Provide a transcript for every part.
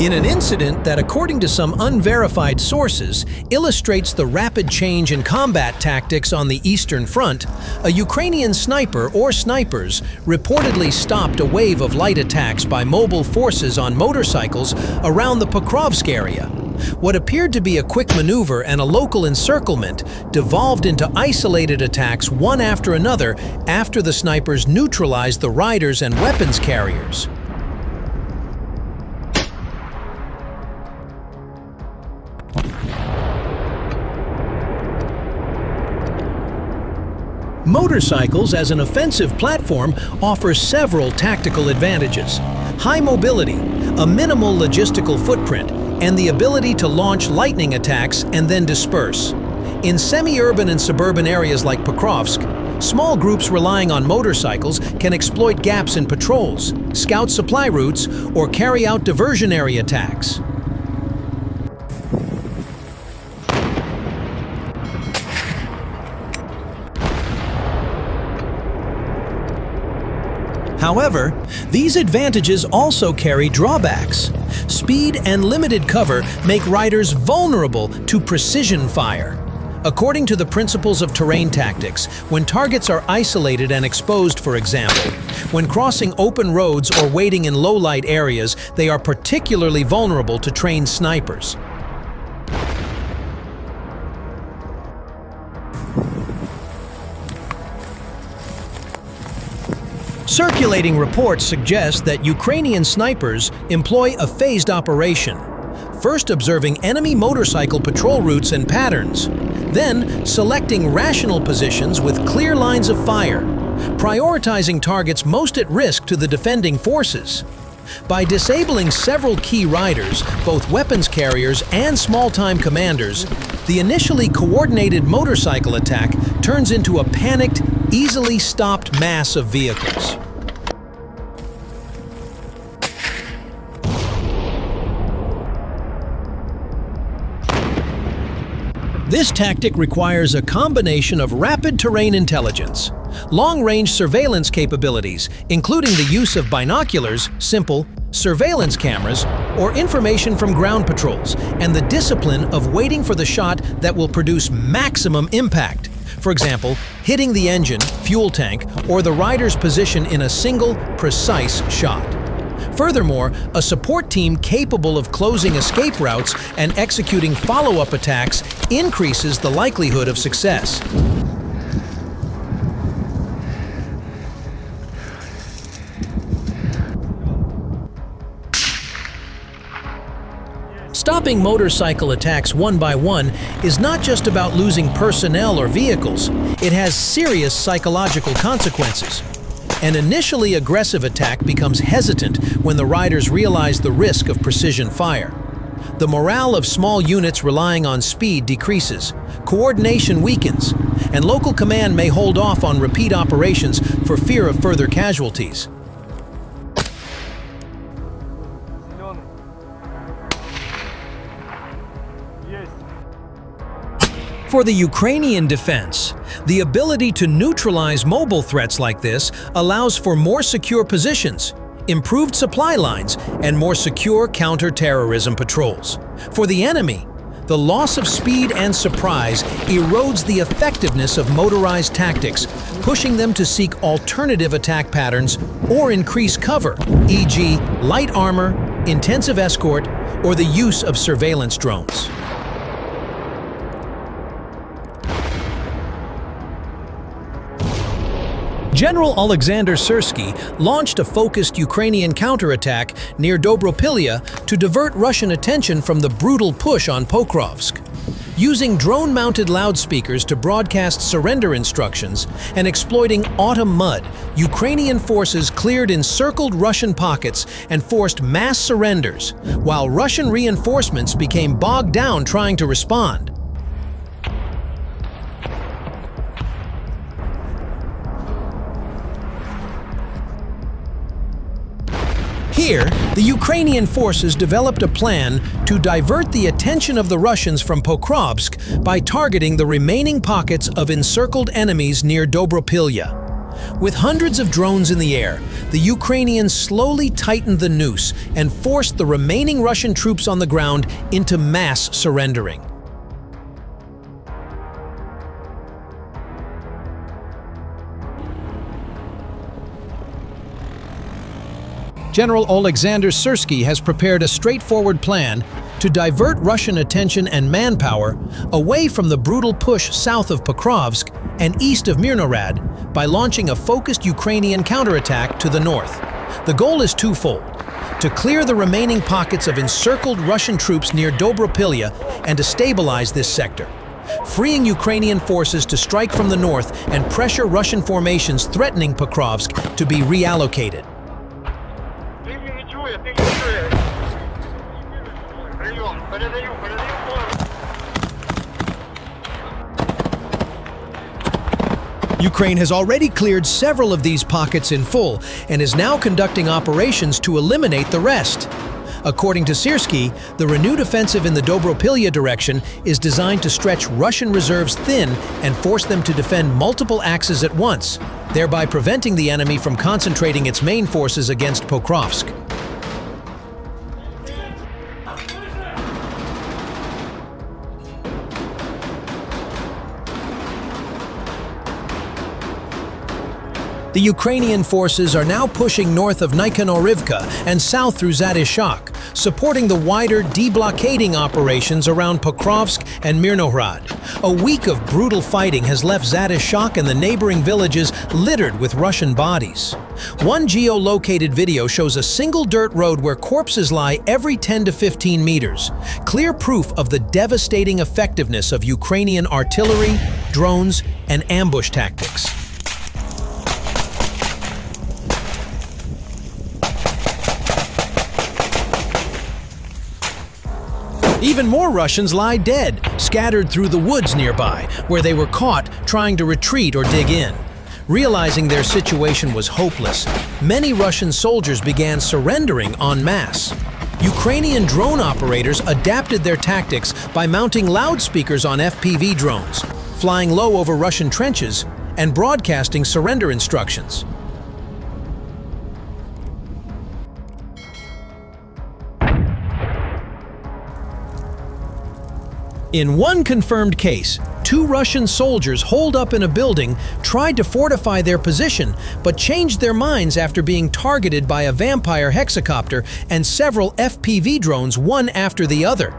In an incident that, according to some unverified sources, illustrates the rapid change in combat tactics on the Eastern Front, a Ukrainian sniper or snipers reportedly stopped a wave of light attacks by mobile forces on motorcycles around the Pokrovsk area. What appeared to be a quick maneuver and a local encirclement devolved into isolated attacks one after another after the snipers neutralized the riders and weapons carriers. Motorcycles as an offensive platform offer several tactical advantages: high mobility, a minimal logistical footprint, and the ability to launch lightning attacks and then disperse. In semi-urban and suburban areas like Pokrovsk, small groups relying on motorcycles can exploit gaps in patrols, scout supply routes, or carry out diversionary attacks. However, these advantages also carry drawbacks. Speed and limited cover make riders vulnerable to precision fire. According to the principles of terrain tactics, when targets are isolated and exposed, for example, when crossing open roads or waiting in low-light areas, they are particularly vulnerable to trained snipers. Circulating reports suggest that Ukrainian snipers employ a phased operation, first observing enemy motorcycle patrol routes and patterns, then selecting rational positions with clear lines of fire, prioritizing targets most at risk to the defending forces. By disabling several key riders, both weapons carriers and small-time commanders, the initially coordinated motorcycle attack turns into a panicked, easily stopped mass of vehicles. This tactic requires a combination of rapid terrain intelligence, long-range surveillance capabilities, including the use of binoculars, simple, surveillance cameras, or information from ground patrols, and the discipline of waiting for the shot that will produce maximum impact. For example, hitting the engine, fuel tank, or the rider's position in a single, precise shot. Furthermore, a support team capable of closing escape routes and executing follow-up attacks increases the likelihood of success. Stopping motorcycle attacks one by one is not just about losing personnel or vehicles. It has serious psychological consequences. An initially aggressive attack becomes hesitant when the riders realize the risk of precision fire. The morale of small units relying on speed decreases, coordination weakens, and local command may hold off on repeat operations for fear of further casualties. For the Ukrainian defense, the ability to neutralize mobile threats like this allows for more secure positions, improved supply lines, and more secure counter-terrorism patrols. For the enemy, the loss of speed and surprise erodes the effectiveness of motorized tactics, pushing them to seek alternative attack patterns or increase cover, e.g., light armor, intensive escort, or the use of surveillance drones. General Alexander Syrsky launched a focused Ukrainian counterattack near Dobropilya to divert Russian attention from the brutal push on Pokrovsk. Using drone-mounted loudspeakers to broadcast surrender instructions and exploiting autumn mud, Ukrainian forces cleared encircled Russian pockets and forced mass surrenders, while Russian reinforcements became bogged down trying to respond. Here, the Ukrainian forces developed a plan to divert the attention of the Russians from Pokrovsk by targeting the remaining pockets of encircled enemies near Dobropilya. With hundreds of drones in the air, the Ukrainians slowly tightened the noose and forced the remaining Russian troops on the ground into mass surrendering. General Alexander Syrsky has prepared a straightforward plan to divert Russian attention and manpower away from the brutal push south of Pokrovsk and east of Mirnorad by launching a focused Ukrainian counterattack to the north. The goal is twofold: to clear the remaining pockets of encircled Russian troops near Dobropilya and to stabilize this sector, freeing Ukrainian forces to strike from the north and pressure Russian formations threatening Pokrovsk to be reallocated. Ukraine has already cleared several of these pockets in full and is now conducting operations to eliminate the rest. According to Syrsky, the renewed offensive in the Dobropilya direction is designed to stretch Russian reserves thin and force them to defend multiple axes at once, thereby preventing the enemy from concentrating its main forces against Pokrovsk. The Ukrainian forces are now pushing north of Nikhonorivka and south through Zadishak, supporting the wider deblockading operations around Pokrovsk and Mirnorad. A week of brutal fighting has left Zadishak and the neighboring villages littered with Russian bodies. One geo-located video shows a single dirt road where corpses lie every 10 to 15 meters, clear proof of the devastating effectiveness of Ukrainian artillery, drones, and ambush tactics. Even more Russians lie dead, scattered through the woods nearby, where they were caught trying to retreat or dig in. Realizing their situation was hopeless, many Russian soldiers began surrendering en masse. Ukrainian drone operators adapted their tactics by mounting loudspeakers on FPV drones, flying low over Russian trenches, and broadcasting surrender instructions. In one confirmed case, 2 Russian soldiers holed up in a building tried to fortify their position, but changed their minds after being targeted by a Vampire hexacopter and several FPV drones one after the other.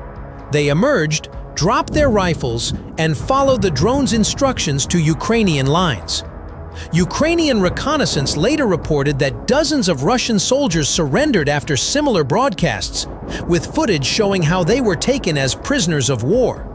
They emerged, dropped their rifles, and followed the drone's instructions to Ukrainian lines. Ukrainian reconnaissance later reported that dozens of Russian soldiers surrendered after similar broadcasts, with footage showing how they were taken as prisoners of war.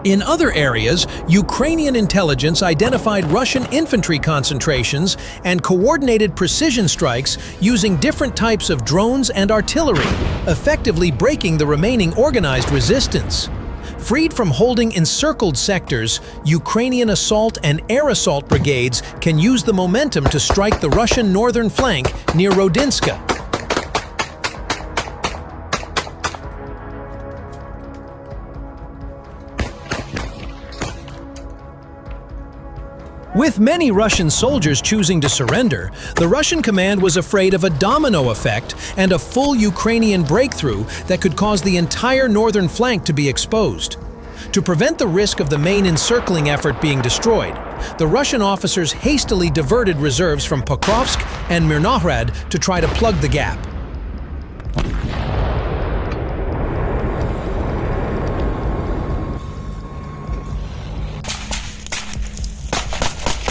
In other areas, Ukrainian intelligence identified Russian infantry concentrations and coordinated precision strikes using different types of drones and artillery, effectively breaking the remaining organized resistance. Freed from holding encircled sectors, Ukrainian assault and air assault brigades can use the momentum to strike the Russian northern flank near Rodinska. With many Russian soldiers choosing to surrender, the Russian command was afraid of a domino effect and a full Ukrainian breakthrough that could cause the entire northern flank to be exposed. To prevent the risk of the main encircling effort being destroyed, the Russian officers hastily diverted reserves from Pokrovsk and Mirnorad to try to plug the gap.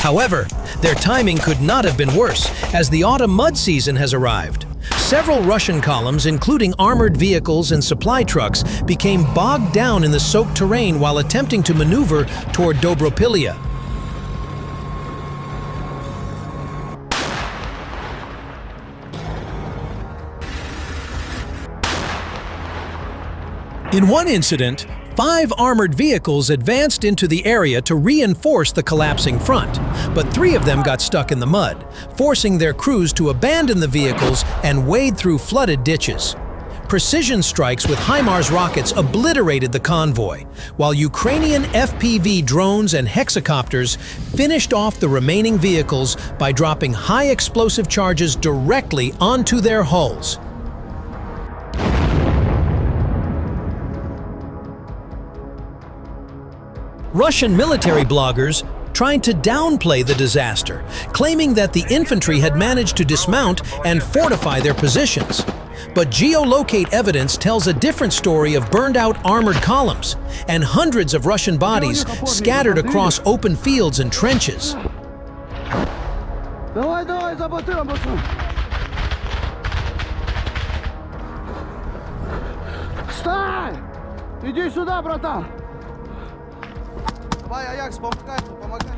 However, their timing could not have been worse, as the autumn mud season has arrived. Several Russian columns, including armored vehicles and supply trucks, became bogged down in the soaked terrain while attempting to maneuver toward Dobropilya. In one incident, 5 armored vehicles advanced into the area to reinforce the collapsing front, but 3 of them got stuck in the mud, forcing their crews to abandon the vehicles and wade through flooded ditches. Precision strikes with HIMARS rockets obliterated the convoy, while Ukrainian FPV drones and hexacopters finished off the remaining vehicles by dropping high explosive charges directly onto their hulls. Russian military bloggers tried to downplay the disaster, claiming that the infantry had managed to dismount and fortify their positions. But geolocate evidence tells a different story of burned-out armored columns and hundreds of Russian bodies scattered across open fields and trenches. Иди сюда, братан! Давай, Аякс, помогай, помогай!